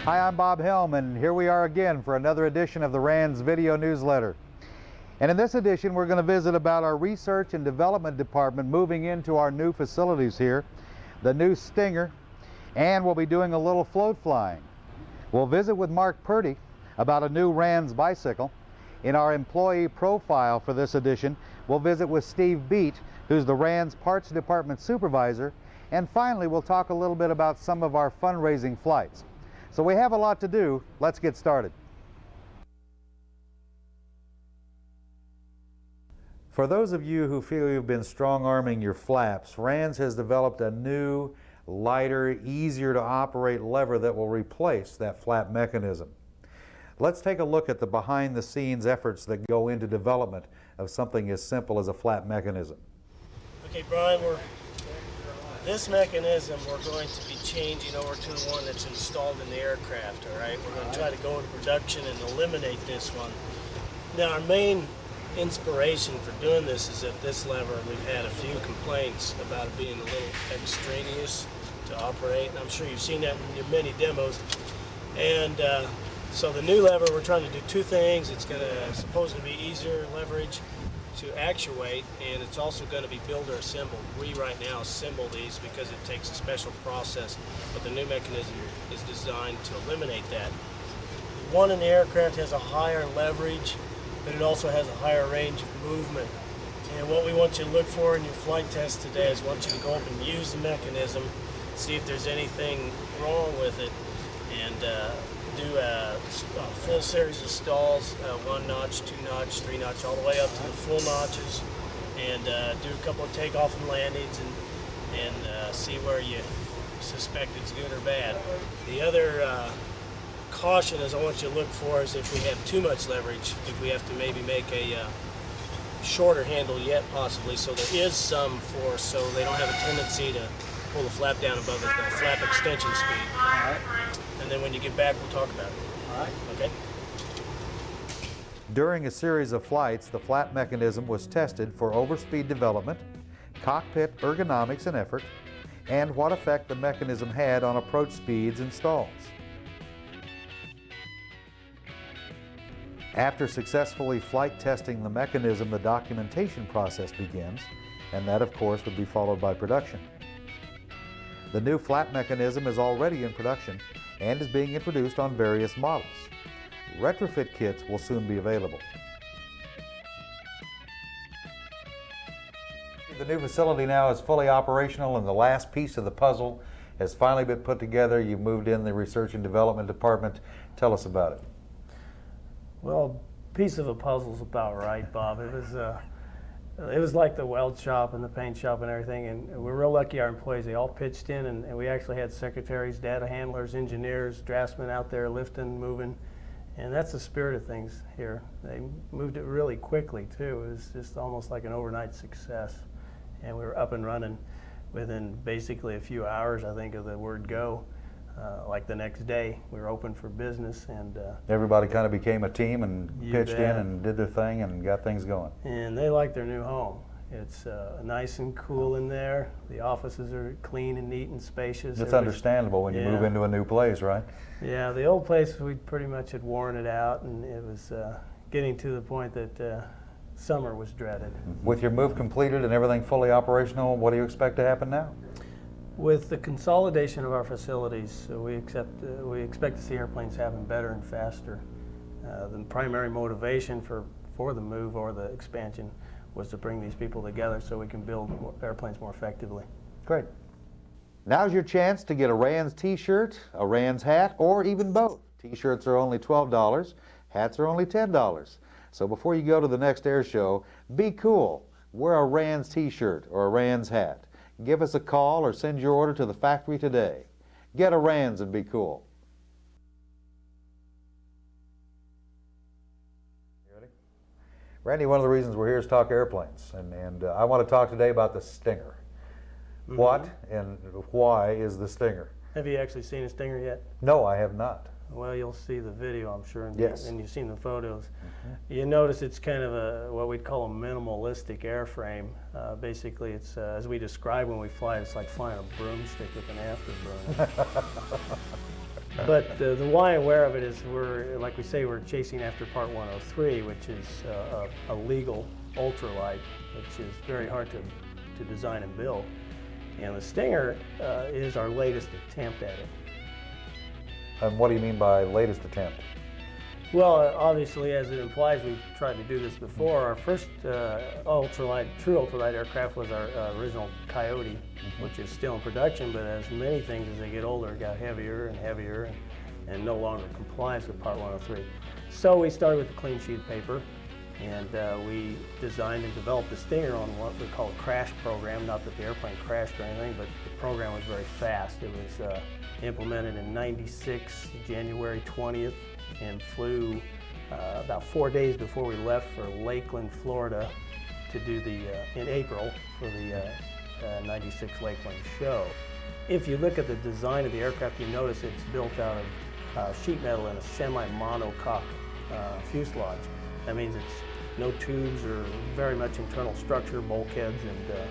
Hi, I'm Bob Helm, and here we are again for another edition of the RANS video newsletter. And in this edition, we're going to visit about our research and development department moving into our new facilities here, the new Stinger, and we'll be doing a little float flying. We'll visit with Mark Purdy about a new RANS bicycle. In our employee profile for this edition, we'll visit with Steve Beat, who's the RANS Parts Department Supervisor, and finally we'll talk a little bit about some of our fundraising flights. So we have a lot to do. Let's get started. For those of you who feel you've been strong-arming your flaps, RANS has developed a new, lighter, easier to operate lever that will replace that flap mechanism. Let's take a look at the behind-the-scenes efforts that go into development of something as simple as a flap mechanism. Okay, Brian, this mechanism we're going to be changing over to the one that's installed in the aircraft, all right? We're going to try to go into production and eliminate this one. Now, our main inspiration for doing this is that this lever, we've had a few complaints about it being a little extraneous to operate, and I'm sure you've seen that in your many demos. And so the new lever, we're trying to do two things. It's going to supposedly be easier leverage to actuate, and it's also going to be builder assembled. We right now assemble these because it takes a special process, but the new mechanism is designed to eliminate that. The one in the aircraft has a higher leverage, but it also has a higher range of movement. And what we want you to look for in your flight test today is want you to go up and use the mechanism, see if there's anything wrong with it, and do a full series of stalls, 1 notch, 2 notch, 3 notch, all the way up to the full notches, and do a couple of takeoff and landings and see where you suspect it's good or bad. The other caution is I want you to look for is if we have too much leverage, if we have to maybe make a shorter handle yet possibly, so there is some force so they don't have a tendency to pull the flap down above the flap extension speed. All right. And then when you get back, we'll talk about it. All right. Okay? During a series of flights, the flap mechanism was tested for overspeed development, cockpit ergonomics and effort, and what effect the mechanism had on approach speeds and stalls. After successfully flight testing the mechanism, the documentation process begins, and that, of course, would be followed by production. The new flap mechanism is already in production and is being introduced on various models. Retrofit kits will soon be available. The new facility now is fully operational, and the last piece of the puzzle has finally been put together. You've moved in the research and development department. Tell us about it. Well, piece of a puzzle's about right, Bob. It was like the weld shop and the paint shop and everything, and we're real lucky our employees, they all pitched in, and we actually had secretaries, data handlers, engineers, draftsmen out there lifting, moving, and that's the spirit of things here. They moved it really quickly too. It was just almost like an overnight success, and we were up and running within basically a few hours, I think, of the word go. Like the next day, we were open for business, and everybody kind of became a team and pitched in bet. and did their thing and got things going. And they like their new home. It's nice and cool in there. The offices are clean and neat and spacious. It's understandable when you move into a new place, right? Yeah, the old place, we pretty much had worn it out, and it was getting to the point that summer was dreaded. With your move completed and everything fully operational, what do you expect to happen now? With the consolidation of our facilities, we expect to see airplanes happen better and faster. The primary motivation for the move or the expansion was to bring these people together so we can build airplanes more effectively. Great. Now's your chance to get a RANS t-shirt, a RANS hat, or even both. T-shirts are only $12, hats are only $10. So before you go to the next air show, be cool. Wear a RANS t-shirt or a RANS hat. Give us a call or send your order to the factory today. Get a RANS and be cool. You ready? Randy, one of the reasons we're here is to talk airplanes, and I want to talk today about the Stinger. Mm-hmm. What and why is the Stinger? Have you actually seen a Stinger yet? No, I have not. Well, you'll see the video, I'm sure, and, yes. And you've seen the photos. Mm-hmm. You notice it's kind of what we'd call a minimalistic airframe. Basically, it's as we describe when we fly, it's like flying a broomstick with an afterburner. But the why and where of it is like we say, we're chasing after Part 103, which is a legal ultralight, which is very hard to design and build. And the Stinger is our latest attempt at it. And what do you mean by latest attempt? Well, obviously, as it implies, we've tried to do this before. Our first true ultralight aircraft was our original Coyote, which is still in production, but as many things as they get older, it got heavier and heavier and no longer complies with Part 103. So we started with a clean sheet of paper, and we designed and developed the Stinger on what we call a crash program. Not that the airplane crashed or anything, but the program was very fast. It was implemented in '96, January 20th, and flew about 4 days before we left for Lakeland, Florida, to do in April for the '96 Lakeland show. If you look at the design of the aircraft, you notice it's built out of sheet metal and a semi-monocoque fuselage. That means it's no tubes or very much internal structure, bulkheads and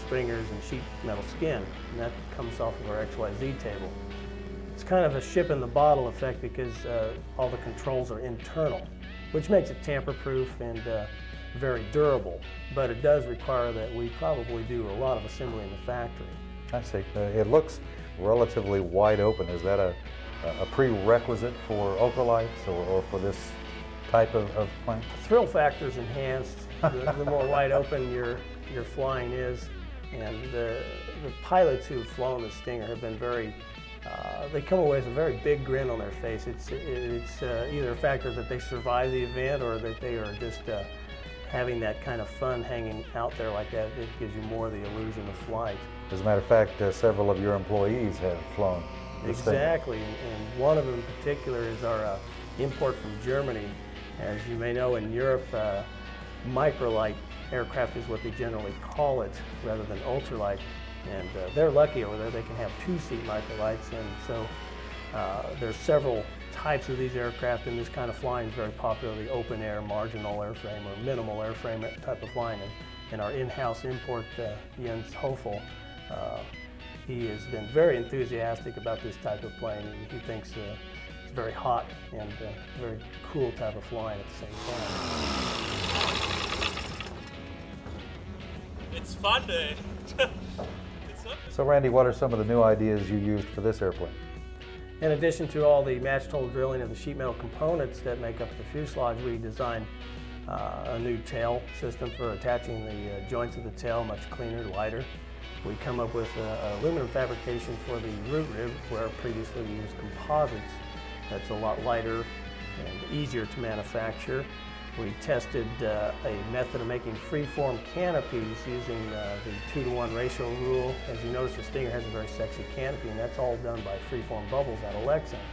stringers and sheet metal skin, and that comes off of our XYZ table. It's kind of a ship in the bottle effect because all the controls are internal, which makes it tamper-proof and very durable, but it does require that we probably do a lot of assembly in the factory. I see. It looks relatively wide open. Is that a prerequisite for ultralights or for this type of plane? Thrill factor is enhanced the more wide open your flying is, and the pilots who have flown the Stinger have been very they come away with a very big grin on their face. It's either a factor that they survive the event or that they are just having that kind of fun hanging out there like that. It gives you more of the illusion of flight. As a matter of fact, several of your employees have flown the Stinger. Exactly, and one of them in particular is our import from Germany. As you may know, in Europe, microlight aircraft is what they generally call it rather than ultralight. And they're lucky over there, they can have two-seat microlights, and so there's several types of these aircraft, and this kind of flying is very popular, the open air, marginal airframe, or minimal airframe type of flying. And our in-house import, Jens Hoffel, he has been very enthusiastic about this type of plane, and he thinks it's very hot and very cool type of flying at the same time. It's fun, eh? So Randy, what are some of the new ideas you used for this airplane? In addition to all the matched hole drilling of the sheet metal components that make up the fuselage, we designed a new tail system for attaching the joints of the tail, much cleaner, lighter. We come up with aluminum fabrication for the root rib, where previously we used composites. That's a lot lighter and easier to manufacture. We tested a method of making free-form canopies using the 2-to-1 ratio rule. As you notice, the Stinger has a very sexy canopy, and that's all done by free-form bubbles out of Lakeland.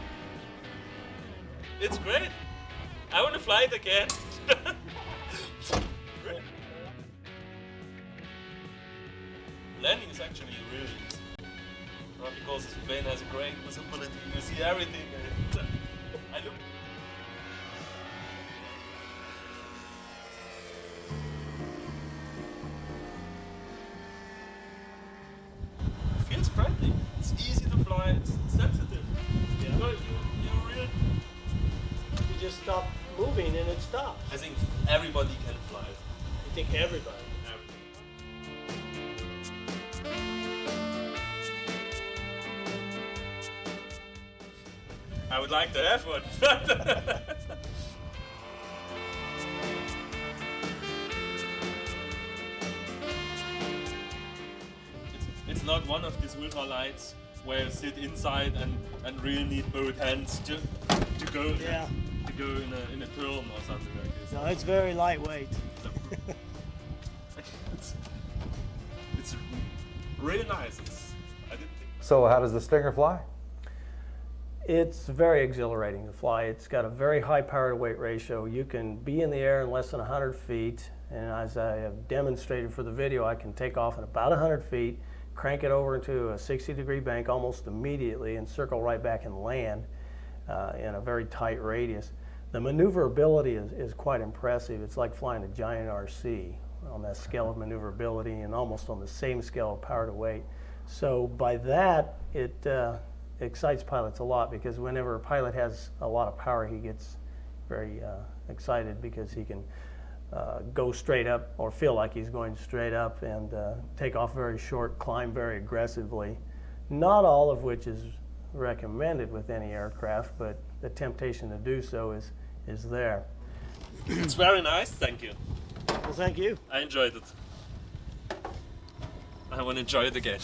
It's great. I want to fly it again. Great. Landing is actually really easy. Not because this plane has a great visibility, you see everything. I look. It's friendly. It's easy to fly. It's sensitive. Yeah. You just stop moving and it stops. I think everybody can fly. I think everybody. I would like to have one. It's not one of these ultralights where you sit inside and really need both hands to go to go in a turn or something like this. No, it's very lightweight. It's really nice. I didn't think. So how does the Stinger fly? It's very exhilarating to fly. It's got a very high power to weight ratio. You can be in the air in less than 100 feet, and as I have demonstrated for the video, I can take off at about 100 feet, crank it over into a 60-degree bank almost immediately, and circle right back and land in a very tight radius. The maneuverability is quite impressive. It's like flying a giant RC on that scale of maneuverability and almost on the same scale of power to weight. So by that, it excites pilots a lot, because whenever a pilot has a lot of power, he gets very excited, because he can go straight up, or feel like he's going straight up, and take off very short, climb very aggressively. Not all of which is recommended with any aircraft, but the temptation to do so is there. It's very nice, thank you. Well, thank you. I enjoyed it. I want to enjoy it again.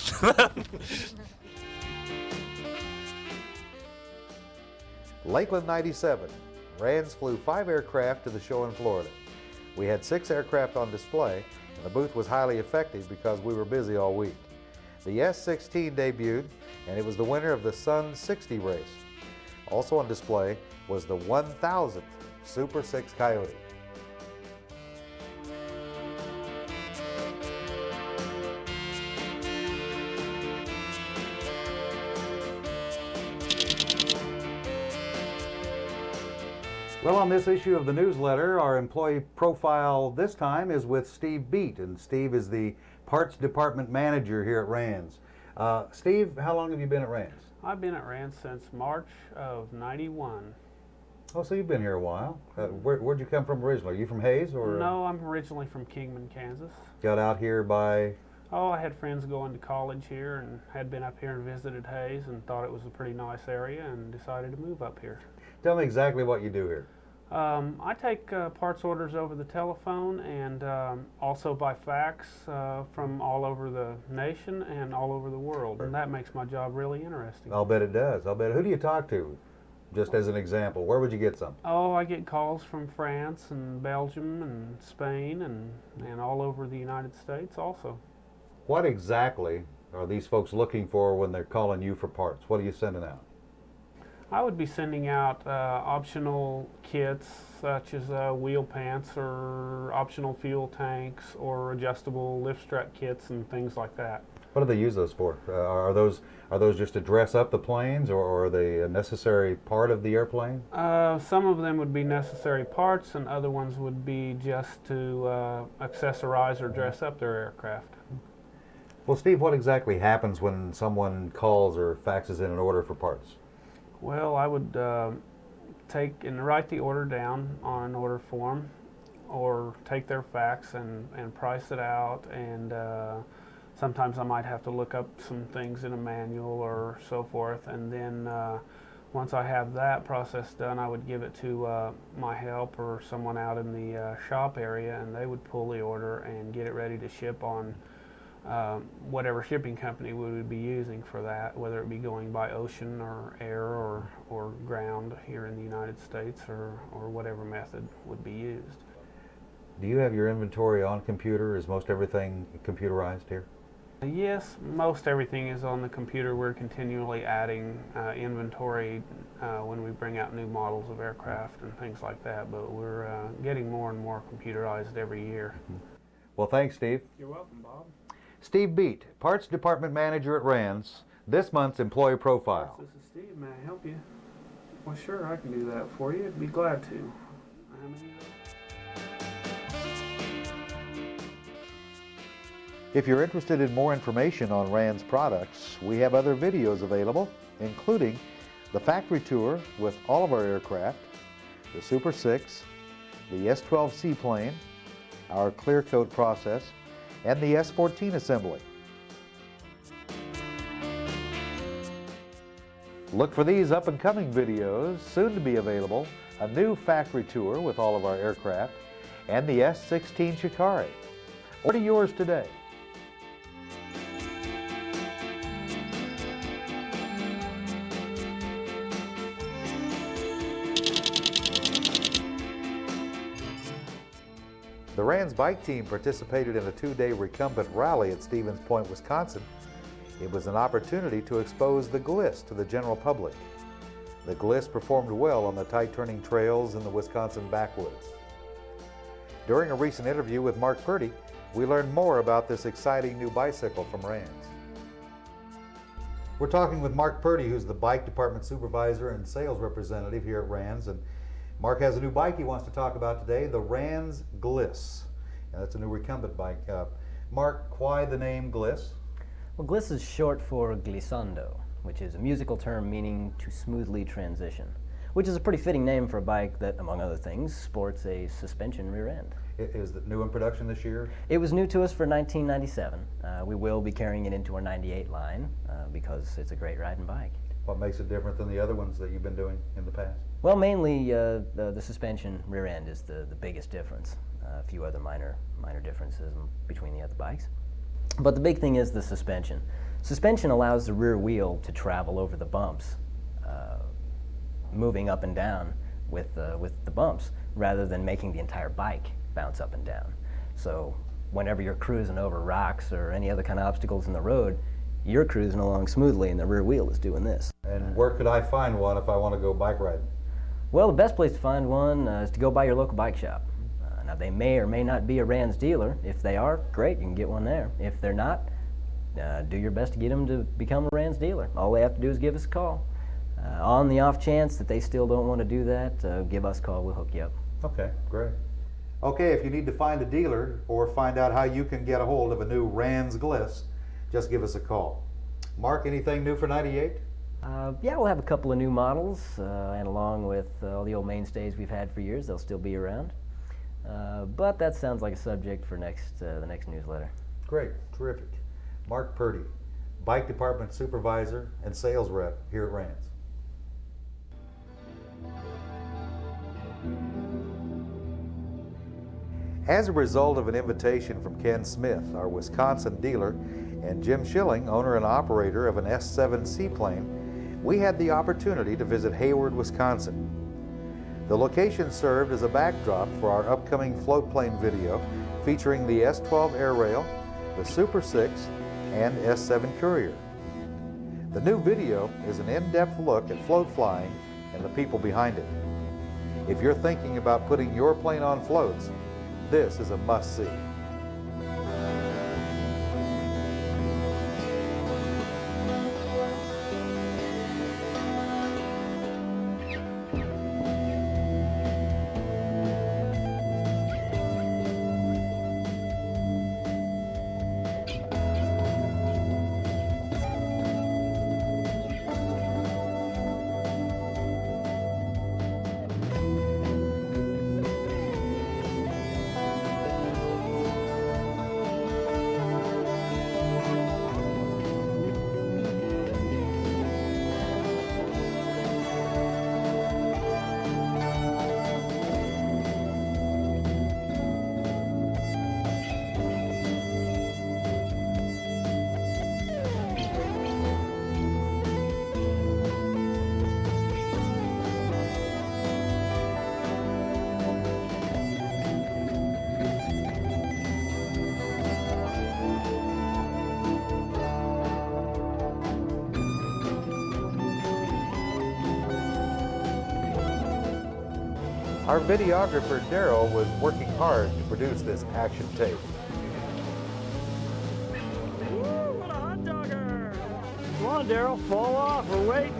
Lakeland 97. RANS flew 5 aircraft to the show in Florida. We had 6 aircraft on display, and the booth was highly effective because we were busy all week. The S-16 debuted, and it was the winner of the Sun 60 race. Also on display was the 1000th Super 6 Coyote. Well, on this issue of the newsletter, our employee profile this time is with Steve Beat, and Steve is the Parts Department Manager here at RANS. Steve, how long have you been at RANS? I've been at RANS since March of '91. Oh, so you've been here a while. Where'd you come from originally? Are you from Hayes, or? No, I'm originally from Kingman, Kansas. Got out here by? Oh, I had friends going to college here and had been up here and visited Hayes and thought it was a pretty nice area and decided to move up here. Tell me exactly what you do here. I take parts orders over the telephone and also by fax from all over the nation and all over the world, and that makes my job really interesting. I'll bet it does. I'll bet it. Who do you talk to? Just as an example, where would you get some? Oh, I get calls from France and Belgium and Spain and all over the United States also. What exactly are these folks looking for when they're calling you for parts? What are you sending out? I would be sending out optional kits such as wheel pants or optional fuel tanks or adjustable lift strut kits and things like that. What do they use those for? Are those just to dress up the planes, or are they a necessary part of the airplane? Some of them would be necessary parts, and other ones would be just to accessorize or dress up their aircraft. Well, Steve, what exactly happens when someone calls or faxes in an order for parts? Well, I would take and write the order down on an order form, or take their fax and price it out, and sometimes I might have to look up some things in a manual or so forth, and then once I have that process done, I would give it to my help or someone out in the shop area, and they would pull the order and get it ready to ship on whatever shipping company we would be using for that, whether it be going by ocean or air or ground here in the United States, or whatever method would be used. Do you have your inventory on computer? Is most everything computerized here? Yes, most everything is on the computer. We're continually adding inventory when we bring out new models of aircraft and things like that, but we're getting more and more computerized every year. Well, thanks, Steve. You're welcome, Bob. Steve Beat, Parts Department Manager at RANS, this month's employee profile. This is Steve. May I help you? Well, sure, I can do that for you. I'd be glad to. If you're interested in more information on RANS products, we have other videos available, including the factory tour with all of our aircraft, the Super 6, the S-12 seaplane, our clear coat process, and the S-14 assembly. Look for these up-and-coming videos, soon to be available, a new factory tour with all of our aircraft, and the S-16 Shikari. Order yours today. The RANS bike team participated in a 2-day recumbent rally at Stevens Point, Wisconsin. It was an opportunity to expose the Gliss to the general public. The Gliss performed well on the tight-turning trails in the Wisconsin backwoods. During a recent interview with Mark Purdy, we learned more about this exciting new bicycle from RANS. We're talking with Mark Purdy, who's the bike department supervisor and sales representative here at RANS. And Mark has a new bike he wants to talk about today, the RANS Gliss. And that's a new recumbent bike. Mark, why the name Gliss? Well, Gliss is short for glissando. which is a musical term meaning to smoothly transition, which is a pretty fitting name for a bike that, among other things, sports a suspension rear end. Is it new in production this year? It was new to us for 1997. We will be carrying it into our 98 line because it's a great riding bike. What makes it different than the other ones that you've been doing in the past? Well, mainly the suspension rear end is the biggest difference. A few other minor differences between the other bikes. But the big thing is the suspension. Suspension allows the rear wheel to travel over the bumps, moving up and down with the bumps, rather than making the entire bike bounce up and down. So whenever you're cruising over rocks or any other kind of obstacles in the road, you're cruising along smoothly and the rear wheel is doing this. And where could I find one if I want to go bike riding? Well, the best place to find one is to go by your local bike shop. Now, they may or may not be a RANS dealer. If they are, great, you can get one there. If they're not, do your best to get them to become a RANS dealer. All they have to do is give us a call. On the off chance that they still don't want to do that, give us a call, we'll hook you up. Okay, great. Okay, if you need to find a dealer or find out how you can get a hold of a new RANS Gliss, just give us a call. Mark, anything new for 98? Yeah, we'll have a couple of new models, and along with all the old mainstays we've had for years, they'll still be around. But that sounds like a subject for the next newsletter. Great, terrific. Mark Purdy, Bike Department Supervisor and Sales Rep here at RANS. As a result of an invitation from Ken Smith, our Wisconsin dealer, and Jim Schilling, owner and operator of an S7 seaplane, we had the opportunity to visit Hayward, Wisconsin. The location served as a backdrop for our upcoming floatplane video featuring the S12 Air Rail, the Super 6, and S7 Courier. The new video is an in-depth look at float flying and the people behind it. If you're thinking about putting your plane on floats, this is a must-see. Our videographer, Daryl, was working hard to produce this action tape. Woo, what a hot dogger! Come on, Daryl, fall off. We're waiting.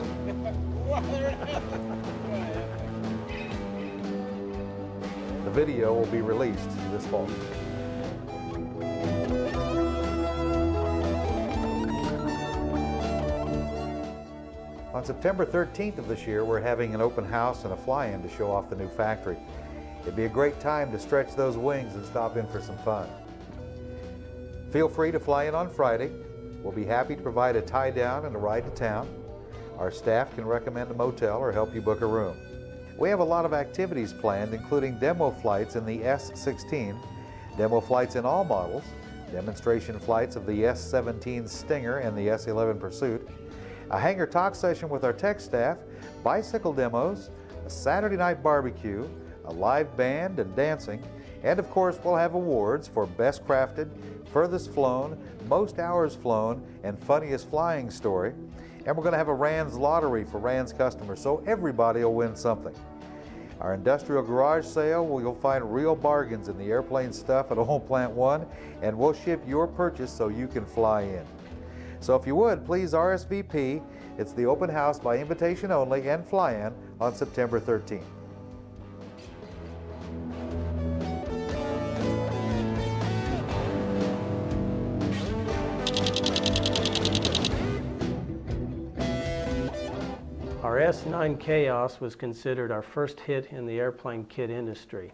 The video will be released this fall. On September 13th of this year, we're having an open house and a fly-in to show off the new factory. It'd be a great time to stretch those wings and stop in for some fun. Feel free to fly in on Friday. We'll be happy to provide a tie-down and a ride to town. Our staff can recommend a motel or help you book a room. We have a lot of activities planned, including demo flights in the S16, demo flights in all models, demonstration flights of the S17 Stinger and the S11 Pursuit, a hangar talk session with our tech staff, bicycle demos, a Saturday night barbecue, a live band and dancing, and of course we'll have awards for Best Crafted, Furthest Flown, Most Hours Flown, and Funniest Flying Story. And we're going to have a RANS lottery for RANS customers, so everybody will win something. Our industrial garage sale, where you'll find real bargains in the airplane stuff at Old Plant 1, and we'll ship your purchase so you can fly in. So if you would, please RSVP. It's the open house by invitation only and fly-in on September 13th. S9 Chaos was considered our first hit in the airplane kit industry.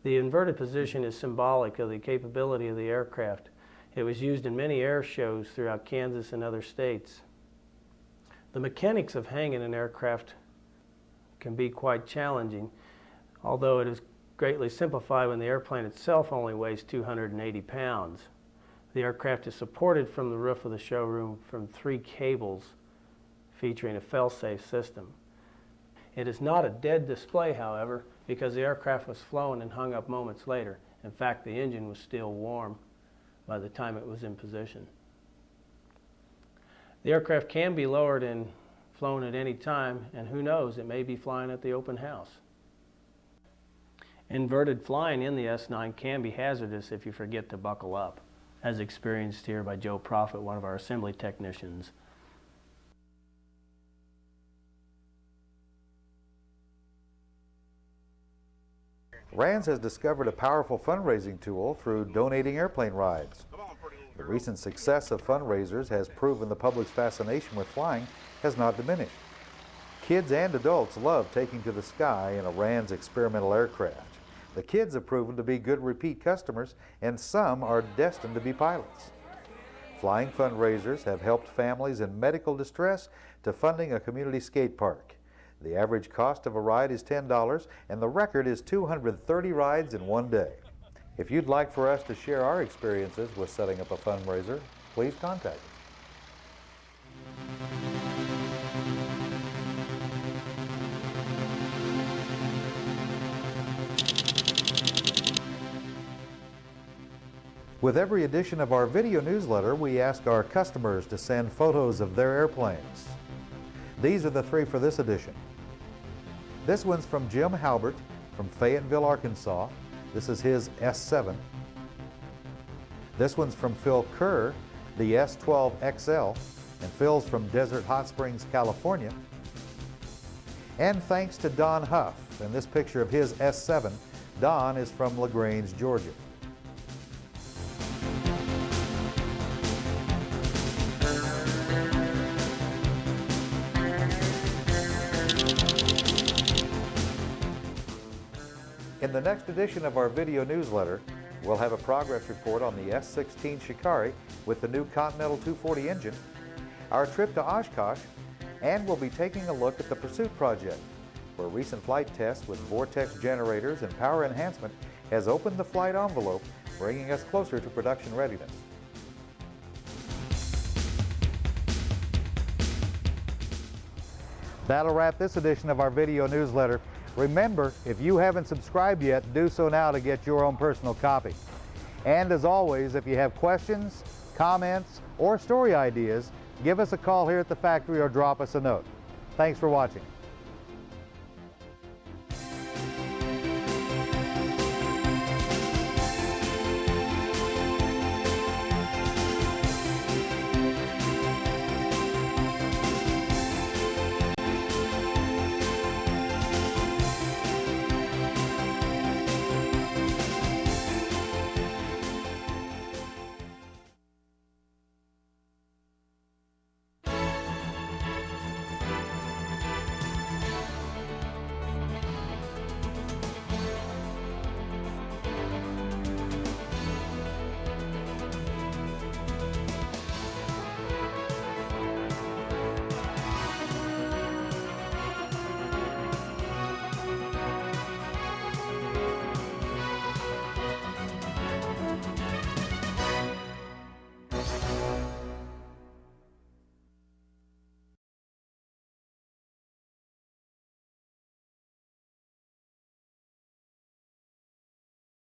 The inverted position is symbolic of the capability of the aircraft. It was used in many air shows throughout Kansas and other states. The mechanics of hanging an aircraft can be quite challenging, although it is greatly simplified when the airplane itself only weighs 280 pounds. The aircraft is supported from the roof of the showroom from 3 cables featuring a fail-safe system. It is not a dead display, however, because the aircraft was flown and hung up moments later. In fact, the engine was still warm by the time it was in position. The aircraft can be lowered and flown at any time, and who knows, it may be flying at the open house. Inverted flying in the S9 can be hazardous if you forget to buckle up, as experienced here by Joe Profit, one of our assembly technicians. RANS has discovered a powerful fundraising tool through donating airplane rides. The recent success of fundraisers has proven the public's fascination with flying has not diminished. Kids and adults love taking to the sky in a RANS experimental aircraft. The kids have proven to be good repeat customers, and some are destined to be pilots. Flying fundraisers have helped families in medical distress to funding a community skate park. The average cost of a ride is $10, and the record is 230 rides in one day. If you'd like for us to share our experiences with setting up a fundraiser, please contact us. With every edition of our video newsletter, we ask our customers to send photos of their airplanes. These are the 3 for this edition. This one's from Jim Halbert from Fayetteville, Arkansas. This is his S7. This one's from Phil Kerr, the S12XL, and Phil's from Desert Hot Springs, California. And thanks to Don Huff, in this picture of his S7. Don is from LaGrange, Georgia. In the next edition of our video newsletter, we'll have a progress report on the S-16 Shikari with the new Continental 240 engine, our trip to Oshkosh, and we'll be taking a look at the Pursuit project, where recent flight tests with vortex generators and power enhancement has opened the flight envelope, bringing us closer to production readiness. That'll wrap this edition of our video newsletter. Remember, if you haven't subscribed yet, do so now to get your own personal copy. And as always, if you have questions, comments, or story ideas, give us a call here at the factory or drop us a note. Thanks for watching.